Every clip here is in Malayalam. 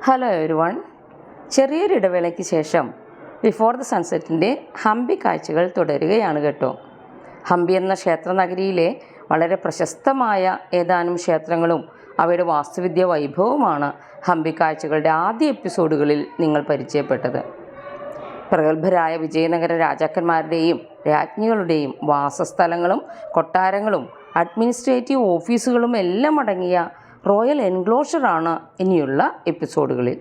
Hello everyone. ചെറിയൊരു ഇടവേളയ്ക്ക് ശേഷം ബിഫോർ ദ സൺസെറ്റിൻ്റെ ഹംപി കാഴ്ചകൾ തുടരുകയാണ് കേട്ടോ. ഹംപി എന്ന ക്ഷേത്ര നഗരിയിലെ വളരെ പ്രശസ്തമായ ഏതാനും ക്ഷേത്രങ്ങളും അവയുടെ വാസ്തുവിദ്യ വൈഭവവുമാണ് ഹംപി കാഴ്ചകളുടെ ആദ്യ എപ്പിസോഡുകളിൽ നിങ്ങൾ പരിചയപ്പെട്ടത്. പ്രഗത്ഭരായ വിജയനഗര രാജാക്കന്മാരുടെയും രാജ്ഞികളുടെയും വാസസ്ഥലങ്ങളും കൊട്ടാരങ്ങളും അഡ്മിനിസ്ട്രേറ്റീവ് ഓഫീസുകളും എല്ലാം അടങ്ങിയ റോയൽ എൻക്ലോഷറാണ് ഇനിയുള്ള എപ്പിസോഡുകളിൽ.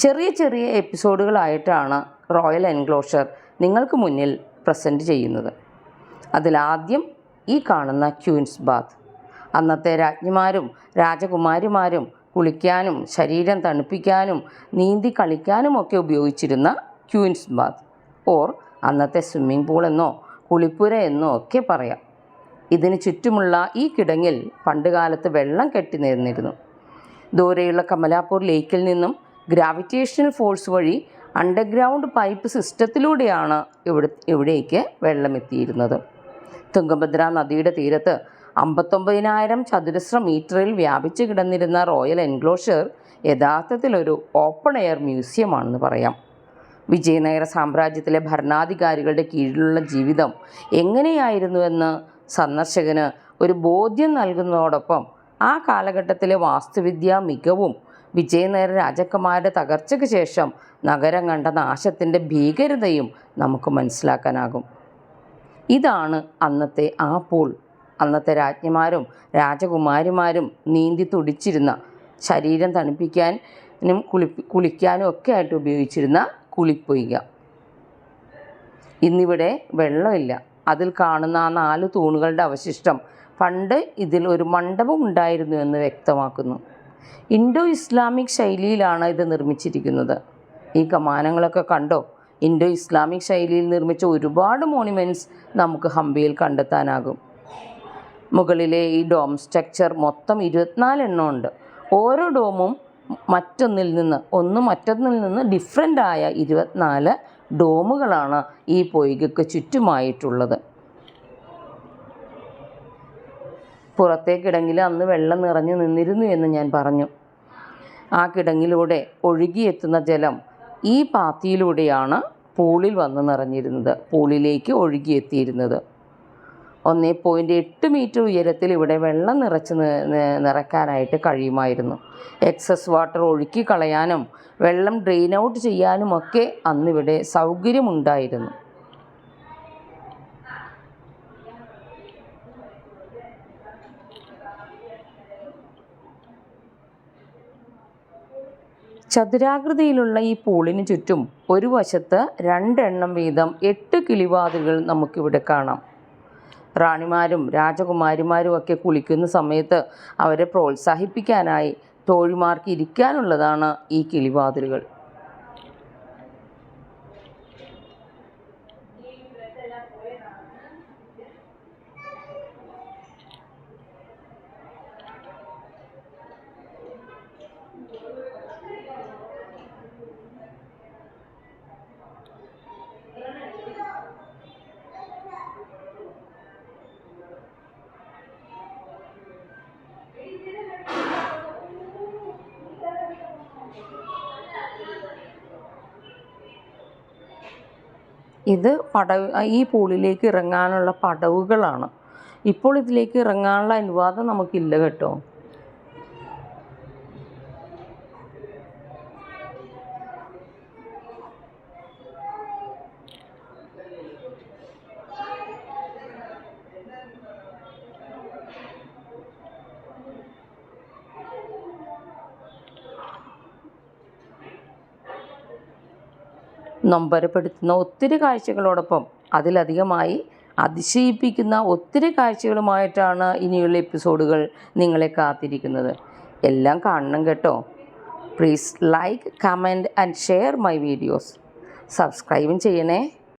ചെറിയ ചെറിയ എപ്പിസോഡുകളായിട്ടാണ് റോയൽ എൻക്ലോഷർ നിങ്ങൾക്ക് മുന്നിൽ പ്രസൻറ്റ് ചെയ്യുന്നത്. അതിലാദ്യം ഈ കാണുന്ന ക്വീൻസ് ബാത്ത്. അന്നത്തെ രാജ്ഞിമാരും രാജകുമാരിമാരും കുളിക്കാനും ശരീരം തണുപ്പിക്കാനും നീന്തി കളിക്കാനുമൊക്കെ ഉപയോഗിച്ചിരുന്ന ക്വീൻസ് ബാത്ത്, ഓർ അന്നത്തെ സ്വിമ്മിംഗ് പൂൾ എന്നോ കുളിപ്പുര എന്നോ ഒക്കെ പറയാം. ഇതിന് ചുറ്റുമുള്ള ഈ കിടങ്ങിൽ പണ്ടുകാലത്ത് വെള്ളം കെട്ടി നിന്നിരുന്നു. ദൂരെയുള്ള കമലാപൂർ ലേക്കിൽ നിന്നും ഗ്രാവിറ്റേഷണൽ ഫോഴ്സ് വഴി അണ്ടർഗ്രൗണ്ട് പൈപ്പ് സിസ്റ്റത്തിലൂടെയാണ് ഇവിടേക്ക് വെള്ളമെത്തിയിരുന്നത്. തുംഗഭദ്ര നദിയുടെ തീരത്ത് 59,000 ചതുരശ്ര മീറ്ററിൽ വ്യാപിച്ചു കിടന്നിരുന്ന റോയൽ എൻക്ലോഷർ യഥാർത്ഥത്തിലൊരു ഓപ്പൺ എയർ മ്യൂസിയമാണെന്ന് പറയാം. വിജയനഗര സാമ്രാജ്യത്തിലെ ഭരണാധികാരികളുടെ കീഴിലുള്ള ജീവിതം എങ്ങനെയായിരുന്നുവെന്ന് സന്ദർശകന് ഒരു ബോധ്യം നൽകുന്നതോടൊപ്പം ആ കാലഘട്ടത്തിലെ വാസ്തുവിദ്യാ മികവും വിജയനഗര രാജാക്കന്മാരുടെ തകർച്ചയ്ക്ക് ശേഷം നഗരം കണ്ട നാശത്തിൻ്റെ ഭീകരതയും നമുക്ക് മനസ്സിലാക്കാനാകും. ഇതാണ് അന്നത്തെ ആ പൂൾ. അന്നത്തെ രാജ്ഞിമാരും രാജകുമാരിമാരും നീന്തി തുടിച്ചിരുന്ന, ശരീരം തണുപ്പിക്കാനും കുളിക്കാനും ഒക്കെ ആയിട്ട് ഉപയോഗിച്ചിരുന്ന കുളിപ്പൊയ്ക. ഇന്നിവിടെ വെള്ളമില്ല. അതിൽ കാണുന്ന ആ 4 തൂണുകളുടെ അവശിഷ്ടം പണ്ട് ഇതിൽ ഒരു മണ്ഡപം ഉണ്ടായിരുന്നു എന്ന് വ്യക്തമാക്കുന്നു. ഇൻഡോ ഇസ്ലാമിക് ശൈലിയിലാണ് ഇത് നിർമ്മിച്ചിരിക്കുന്നത്. ഈ കമാനങ്ങളൊക്കെ കണ്ടോ? ഇൻഡോ ഇസ്ലാമിക് ശൈലിയിൽ നിർമ്മിച്ച ഒരുപാട് മോണുമെൻറ്റ്സ് നമുക്ക് ഹംപിയിൽ കണ്ടെത്താനാകും. മുകളിലെ ഈ ഡോം സ്ട്രക്ചർ മൊത്തം 24 എണ്ണം ഉണ്ട്. ഓരോ ഡോമും മറ്റൊന്നിൽ നിന്ന് ഡിഫറൻ്റായ 24 ഡോമുകളാണ് ഈ പൊയ്കയ്ക്ക് ചുറ്റുമായിട്ടുള്ളത്. പുറത്തെ കിടങ്ങിൽ അന്ന് വെള്ളം നിറഞ്ഞു നിന്നിരുന്നു എന്ന് ഞാൻ പറഞ്ഞു. ആ കിടങ്ങിലൂടെ ഒഴുകിയെത്തുന്ന ജലം ഈ പാത്തിയിലൂടെയാണ് പൂളിൽ വന്ന് നിറഞ്ഞിരുന്നത്, പൂളിലേക്ക് ഒഴുകിയെത്തിയിരുന്നത്. 1.8 മീറ്റർ ഉയരത്തിൽ ഇവിടെ വെള്ളം നിറയ്ക്കാനായിട്ട് കഴിയുമായിരുന്നു. എക്സസ് വാട്ടർ ഒഴുക്കി കളയാനും വെള്ളം ഡ്രെയിൻ ഔട്ട് ചെയ്യാനുമൊക്കെ അന്നിവിടെ സൗകര്യമുണ്ടായിരുന്നു. ചതുരാകൃതിയിലുള്ള ഈ പൂളിന് ചുറ്റും ഒരു വശത്ത് 2 എണ്ണം വീതം 8 കിളിവാതിലുകൾ നമുക്കിവിടെ കാണാം. റാണിമാരും രാജകുമാരിമാരും ഒക്കെ കുളിക്കുന്ന സമയത്ത് അവരെ പ്രോത്സാഹിപ്പിക്കാനായി തോഴിമാർക്ക് ഇരിക്കാനുള്ളതാണ് ഈ കിളിവാതിലുകൾ. ഇത് ഈ പൂളിലേക്ക് ഇറങ്ങാനുള്ള പടവുകളാണ്. ഇപ്പോൾ ഇതിലേക്ക് ഇറങ്ങാനുള്ള അനുവാദം നമുക്കില്ല കേട്ടോ. നൊമ്പരപ്പെടുത്തുന്ന ഒത്തിരി കാഴ്ചകളോടൊപ്പം അതിലധികമായി അതിശയിപ്പിക്കുന്ന ഒത്തിരി കാഴ്ചകളുമായിട്ടാണ് ഇനിയുള്ള എപ്പിസോഡുകൾ നിങ്ങളെ കാത്തിരിക്കുന്നത്. എല്ലാം കാണണം കേട്ടോ. Please like, comment and share my videos. സബ്സ്ക്രൈബും ചെയ്യണേ.